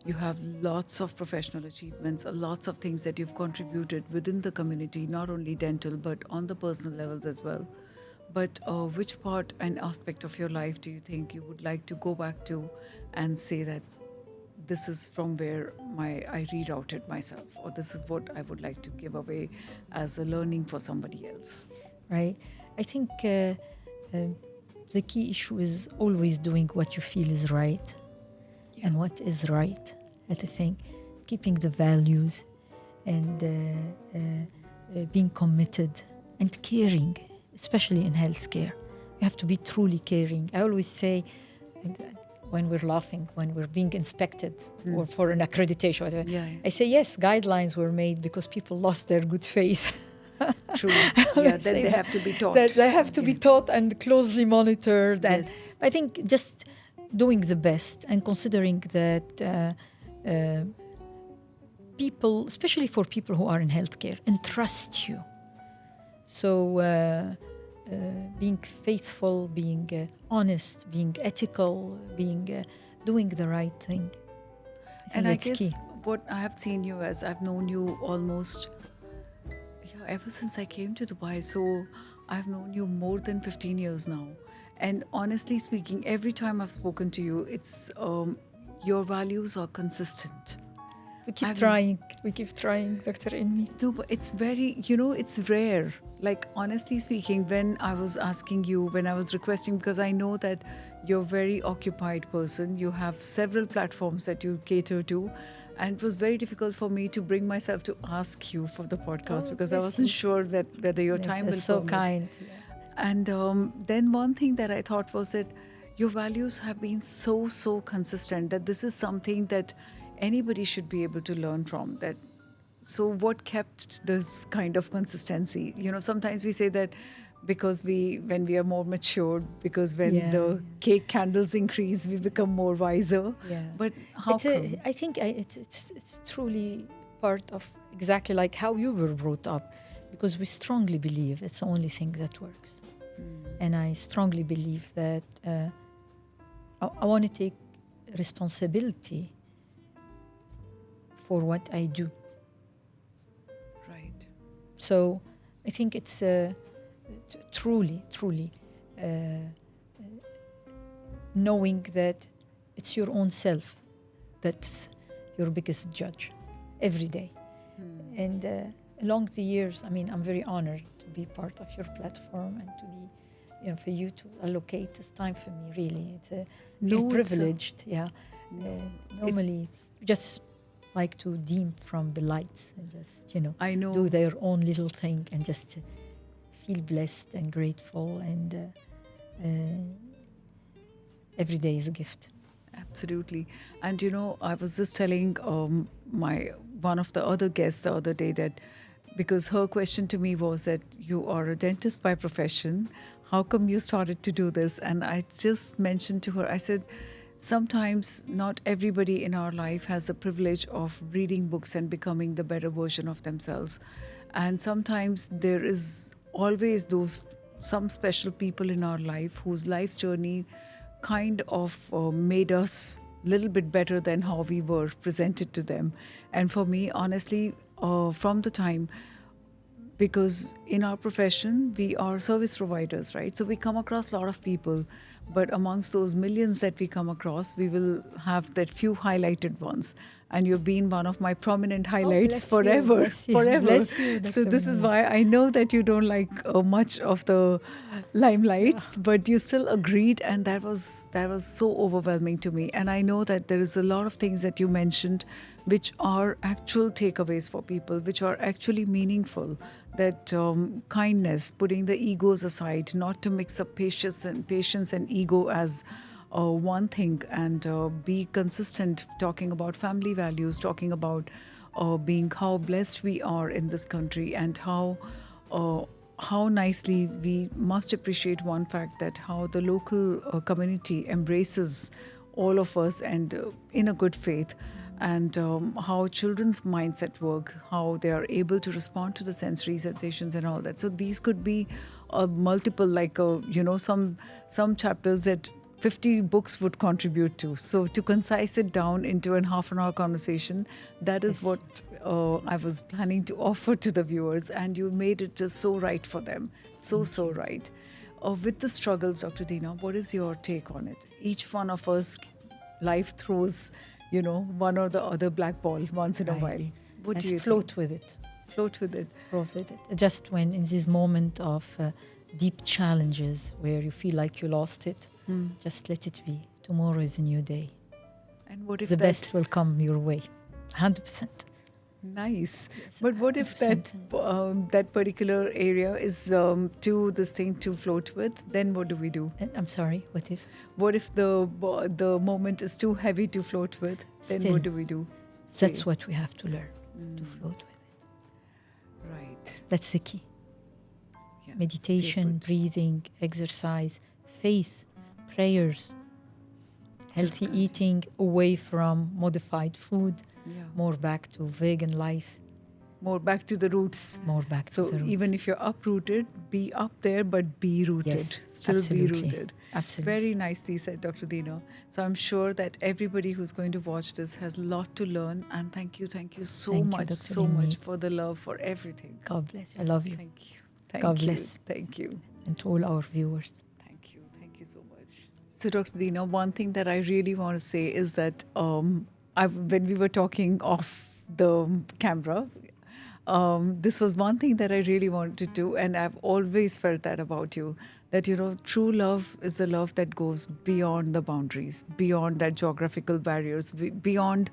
you have lots of professional achievements, lots of things that you've contributed within the community, not only dental, but on the personal levels as well. But which part and aspect of your life do you think you would like to go back to and say that this is from where I rerouted myself, or this is what I would like to give away as a learning for somebody else? Right? I think the key issue is always doing what you feel is right. And what is right, that's the thing. Keeping the values and being committed and caring, especially in healthcare. You have to be truly caring. I always say, when we're laughing, when we're being inspected or for an accreditation, whatever, I say, yes, guidelines were made because people lost their good faith. True. Yeah, that they have to be taught. That they have to be taught and closely monitored. And Yes. I think just doing the best and considering that people, especially for people who are in healthcare, entrust you. So being faithful, being honest, being ethical, being doing the right thing. I think And I that's guess key. what I have seen you as, I've known you almost, ever since I came to Dubai. So I've known you more than 15 years now. And honestly speaking, every time I've spoken to you, it's your values are consistent. We keep I've- trying. We keep trying, Dr. Imneet. No, but it's very, it's rare. Like, honestly speaking, when I was asking you, when I was requesting, because I know that you're a very occupied person, you have several platforms that you cater to. And it was very difficult for me to bring myself to ask you for the podcast because I bless wasn't you. sure that whether your Yes, time will it's so permit. kind. And then one thing that I thought was that your values have been so consistent that this is something that anybody should be able to learn from. That so what kept this kind of consistency? Sometimes we say that because when we are more matured, because when Yeah, the yeah. cake candles increase, we become more wiser. Yeah. But how come? I think it's truly part of exactly like how you were brought up, because we strongly believe it's the only thing that works. And I strongly believe that I want to take responsibility for what I do. Right. So I think it's truly knowing that it's your own self that's your biggest judge every day. And along the years, I mean, I'm very honored to be part of your platform and to be, for you to allocate this time for me. Really, it's a feel No, it's a- privileged. Normally, just like to dim from the lights and just I know. do their own little thing and just feel blessed and grateful, and every day is a gift. Absolutely. And I was just telling one of the other guests the other day that because her question to me was that you are a dentist by profession, how come you started to do this? And I just mentioned to her, I said, sometimes not everybody in our life has the privilege of reading books and becoming the better version of themselves. And sometimes there is always some special people in our life whose life's journey kind of made us a little bit better than how we were presented to them. And for me, honestly, from the time, because in our profession, we are service providers, right? So we come across a lot of people, but amongst those millions that we come across, we will have that few highlighted ones. And you've been one of my prominent highlights bless you, forever, bless you, forever. bless you, So Dr. this is Munir. why I know that you don't like much of the limelights, but you still agreed, and that was so overwhelming to me. And I know that there is a lot of things that you mentioned which are actual takeaways for people, which are actually meaningful. That kindness, putting the egos aside, not to mix up patience and ego as one thing, and be consistent, talking about family values, talking about being how blessed we are in this country, and how nicely we must appreciate one fact that how the local community embraces all of us and in a good faith, and how children's mindset work, how they are able to respond to the sensory sensations and all that. So these could be multiple, like some chapters that 50 books would contribute to. So to concise it down into a half an hour conversation, that is Yes. what I was planning to offer to the viewers, and you made it just so right for them. So right. With the struggles, Dr. Dina, what is your take on it? Each one of us, life throws, one or the other black ball once in a Right. while. What Let's do you float think? with it. Float with it. Float with it. Just when in this moment of deep challenges where you feel like you lost it, just let it be. Tomorrow is a new day. And what if The that, best will come your way. 100%. Nice. Yes, But what if that 100%. that particular area is too distinct to float with? Then what do we do? I'm sorry, what if? What if the moment is too heavy to float with? Then Still, what do we do? That's Say. what we have to learn, to float with it. Right. That's the key. Yeah. Meditation, Stay breathing, exercise, faith, prayers, healthy continue. eating away from modified food, put. Yeah. more back to vegan life. more back to the roots. More back So to the roots. even if you're uprooted, be up there, but be rooted. Yes, Still absolutely. be rooted. Absolutely. Very nicely said, Dr. Dina. So I'm sure that everybody who's going to watch this has a lot to learn. And thank you so Thank you, much, Dr. so much Imneet. for the love, for everything. God bless you. I love you. Thank you. Thank God you. bless. Thank you. And to all our viewers. Thank you. Thank you so much. So, Dr. Dina, one thing that I really want to say is that when we were talking off the camera, this was one thing that I really wanted to do, and I've always felt that about you. That, true love is the love that goes beyond the boundaries, beyond that geographical barriers, beyond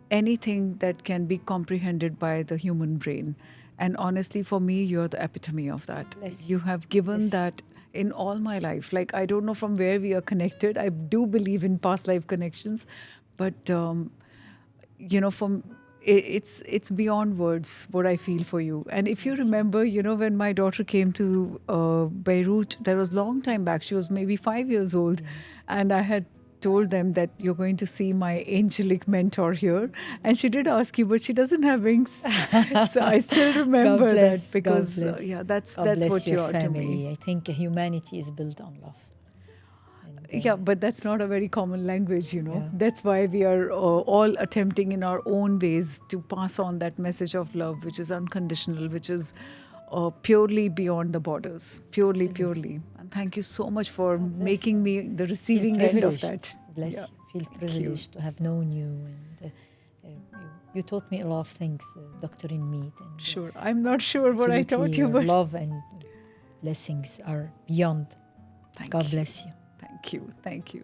anything that can be comprehended by the human brain. And honestly, for me, you're the epitome of that. Bless You have given Yes. that in all my life. Like, I don't know from where we are connected. I do believe in past life connections, but from it's beyond words what I feel for you. And if you remember, when my daughter came to Beirut, that was long time back. She was maybe 5 years old, and I had told them that you're going to see my angelic mentor here, and she did ask you, but she doesn't have wings. So I still remember God bless, that because God bless. that's God that's bless what your you are to family. me. I think humanity is built on love. And, Yeah, but that's not a very common language, Yeah. That's why we are all attempting in our own ways to pass on that message of love, which is unconditional, which is purely beyond the borders, purely, Absolutely. purely. And thank you so much for God bless. making me the Feel receiving end of privileged. that. Bless Yeah. you. Feel you. privileged to have known you. And you taught me a lot of things, Dr. Imneet. And, Sure. I'm not sure what I taught absolutely, you, your but love and blessings are beyond. thank God you. bless you. Thank you. Thank you.